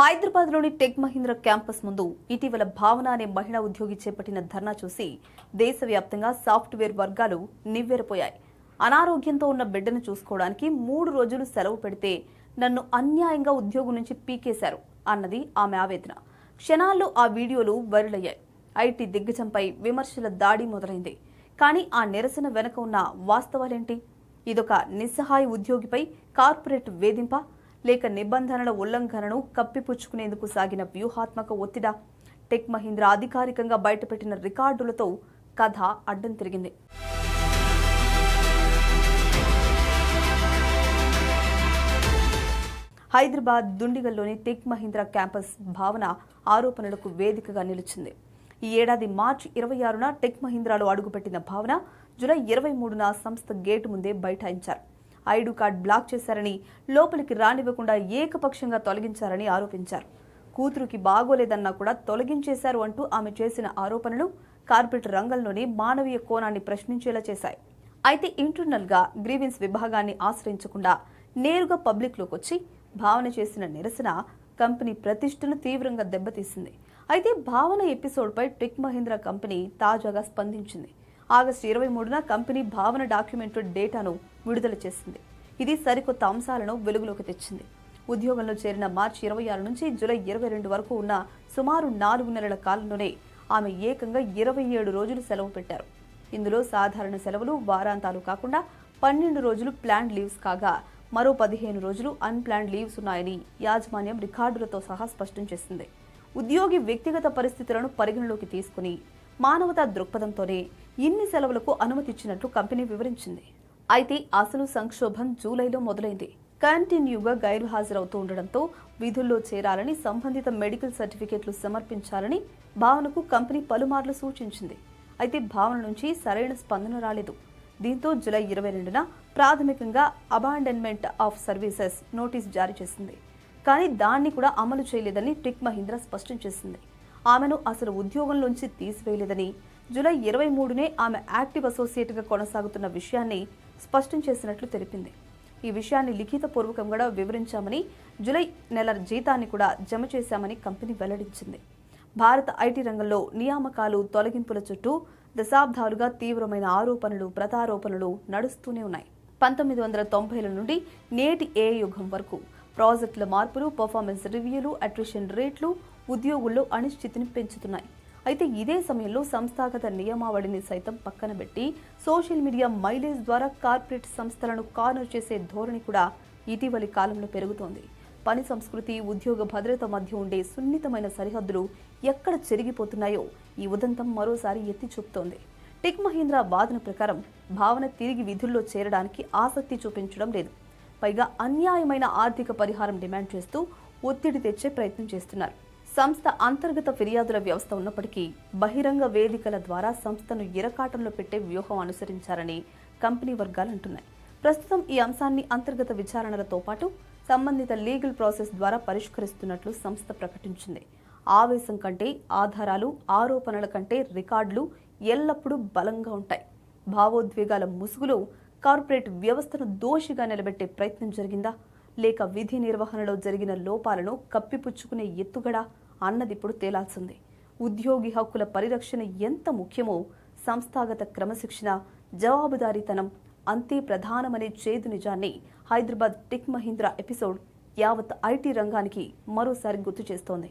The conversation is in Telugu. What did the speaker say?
హైదరాబాద్లోని టెక్ మహీంద్రా క్యాంపస్ ముందు ఇటీవల భావన అనే మహిళా ఉద్యోగి చేపట్టిన ధర్నా చూసి దేశవ్యాప్తంగా సాఫ్ట్వేర్ వర్గాలు నివ్వెరపోయాయి. అనారోగ్యంతో ఉన్న బిడ్డను చూసుకోవడానికి 3 రోజులు సెలవు పెడితే నన్ను అన్యాయంగా ఉద్యోగం నుంచి పీకేశారు అన్నది ఆమె ఆవేదన. క్షణాల్లో ఆ వీడియోలు వైరల్ అయ్యాయి. ఐటీ దిగ్గజంపై విమర్శల దాడి మొదలైంది. కానీ ఆ నిరసన వెనుక ఉన్న వాస్తవాలేంటి? ఇదొక నిస్సహాయ ఉద్యోగిపై కార్పొరేట్ వేధింప, లేక నిబంధనల ఉల్లంఘనను కప్పిపుచ్చుకునేందుకు సాగిన వ్యూహాత్మక ఒత్తిడా? టెక్ మహీంద్రా అధికారికంగా బయటపెట్టిన రికార్డులతో కథ అడ్డం తిరిగింది. హైదరాబాద్ దుండిగల్లోని టెక్ మహీంద్రా క్యాంపస్ భావన ఆరోపణలకు వేదికగా నిలిచింది. ఈ ఏడాది మార్చి 26న టెక్ మహీంద్రాలో అడుగుపెట్టిన భావన జూలై 23న సంస్థ గేటు ముందే బైఠాయించారు. ఐడి కార్డ్ బ్లాక్ చేశారని, లోపలికి రానివ్వకుండా ఏకపక్షంగా తొలగించారని ఆరోపించారు. కూతురుకి బాగోలేదన్నా కూడా తొలగించేశారు అంటూ ఆమె చేసిన ఆరోపణలు కార్పొరేట్ రంగంలోని మానవీయ కోణాన్ని ప్రశ్నించేలా చేశాయి. అయితే ఇంటర్నల్ గా గ్రీవెన్స్ విభాగాన్ని ఆశ్రయించకుండా నేరుగా పబ్లిక్లోకి వచ్చి భావన చేసిన నిరసన కంపెనీ ప్రతిష్టను తీవ్రంగా దెబ్బతీసింది. అయితే భావన ఎపిసోడ్పై టెక్ మహీంద్రా కంపెనీ తాజాగా స్పందించింది. ఆగస్టు 23న కంపెనీ భావన డాక్యుమెంటెడ్ డేటాను విడుదల చేసింది. ఇది సరికొత్త అంశాలను వెలుగులోకి తెచ్చింది. ఉద్యోగంలో చేరిన మార్చి 26 నుంచి జూలై 22 వరకు ఉన్న సుమారు 4 నెలల కాలంలోనే ఆమె ఏకంగా 27 రోజులు సెలవు పెట్టారు. ఇందులో సాధారణ సెలవులు, వారాంతాలు కాకుండా 12 రోజులు ప్లాన్డ్ లీవ్స్ కాగా మరో 15 రోజులు అన్ప్లాన్డ్ లీవ్స్ ఉన్నాయని యాజమాన్యం రికార్డులతో సహా స్పష్టం చేసింది. ఉద్యోగి వ్యక్తిగత పరిస్థితులను పరిగణలోకి తీసుకుని మానవతా దృక్పథంతోనే ఇన్ని సెలవులకు అనుమతిచ్చినట్లు కంపెనీ వివరించింది. అయితే అసలు సంక్షోభం జూలైలో మొదలైంది. కంటిన్యూగా గైర్హాజరవుతూ ఉండడంతో విధుల్లో చేరాలని, సంబంధిత మెడికల్ సర్టిఫికెట్లు సమర్పించాలని భావనకు కంపెనీ పలుమార్లు సూచించింది. అయితే భావన నుంచి సరైన స్పందన రాలేదు. దీంతో జూలై 22న ప్రాథమికంగా అబాండన్మెంట్ ఆఫ్ సర్వీసెస్ నోటీస్ జారీ చేసింది. కానీ దాన్ని కూడా అమలు చేయలేదని టెక్ మహీంద్రా స్పష్టం చేసింది. ఆమెను అసలు ఉద్యోగంలోంచి తీసివేయలేదని, జూలై 23నే ఆమె యాక్టివ్ అసోసియేట్గా కొనసాగుతున్న విషయాన్ని స్పష్టం చేసినట్లు తెలిపింది. ఈ విషయాన్ని లిఖితపూర్వకంగా వివరించామని, జూలై నెల జీతాన్ని కూడా జమ చేశామని కంపెనీ వెల్లడించింది. భారత ఐటీ రంగంలో నియామకాలు, తొలగింపుల చుట్టూ దశాబ్దాలుగా తీవ్రమైన ఆరోపణలు, ప్రతారోపణలు నడుస్తూనే ఉన్నాయి. 1990ల నుండి నేటి ఏ యుగం వరకు ప్రాజెక్టుల మార్పులు, పర్ఫార్మెన్స్ రివ్యూలు, అట్రిషన్ రేట్లు ఉద్యోగుల్లో అనిశ్చితిని పెంచుతున్నాయి. అయితే ఇదే సమయంలో సంస్థాగత నియమావళిని సైతం పక్కన పెట్టి సోషల్ మీడియా మైలేజ్ ద్వారా కార్పొరేట్ సంస్థలను కార్నర్ చేసే ధోరణి కూడా ఇటీవలి కాలంలో పెరుగుతోంది. పని సంస్కృతి, ఉద్యోగ భద్రత మధ్య ఉండే సున్నితమైన సరిహద్దులు ఎక్కడ చెరిగిపోతున్నాయో ఈ ఉదంతం మరోసారి ఎత్తి చూపుతోంది. టెక్ మహీంద్రా వాదన ప్రకారం భావన తిరిగి విధుల్లో చేరడానికి ఆసక్తి చూపించడం లేదు. పైగా అన్యాయమైన ఆర్థిక పరిహారం డిమాండ్ చేస్తూ ఒత్తిడి తెచ్చే ప్రయత్నం చేస్తున్నారు. సంస్థ అంతర్గత ఫిర్యాదుల వ్యవస్థ ఉన్నప్పటికీ బహిరంగ వేదికల ద్వారా సంస్థను ఇరకాటంలో పెట్టే వ్యూహం అనుసరించారని కంపెనీ వర్గాలు అంటున్నాయి. ప్రస్తుతం ఈ అంశాన్ని అంతర్గత విచారణలతో పాటు సంబంధిత లీగల్ ప్రాసెస్ ద్వారా పరిష్కరిస్తున్నట్లు సంస్థ ప్రకటించింది. ఆవేశం కంటే ఆధారాలు, ఆరోపణల కంటే రికార్డులు ఎల్లప్పుడూ బలంగా ఉంటాయి. భావోద్వేగాల ముసుగులో కార్పొరేట్ వ్యవస్థను దోషిగా నిలబెట్టే ప్రయత్నం జరిగిందా, లేక విధి నిర్వహణలో జరిగిన లోపాలను కప్పిపుచ్చుకునే ఎత్తుగడా అన్నది ఇప్పుడు తేలాల్సింది. ఉద్యోగి హక్కుల పరిరక్షణ ఎంత ముఖ్యమో సంస్థాగత క్రమశిక్షణ, జవాబుదారీతనం అంతే ప్రధానమనే చేదు నిజాన్ని హైదరాబాద్ టెక్ మహీంద్రా ఎపిసోడ్ యావత్ ఐటీ రంగానికి మరోసారి గుర్తు చేస్తోంది.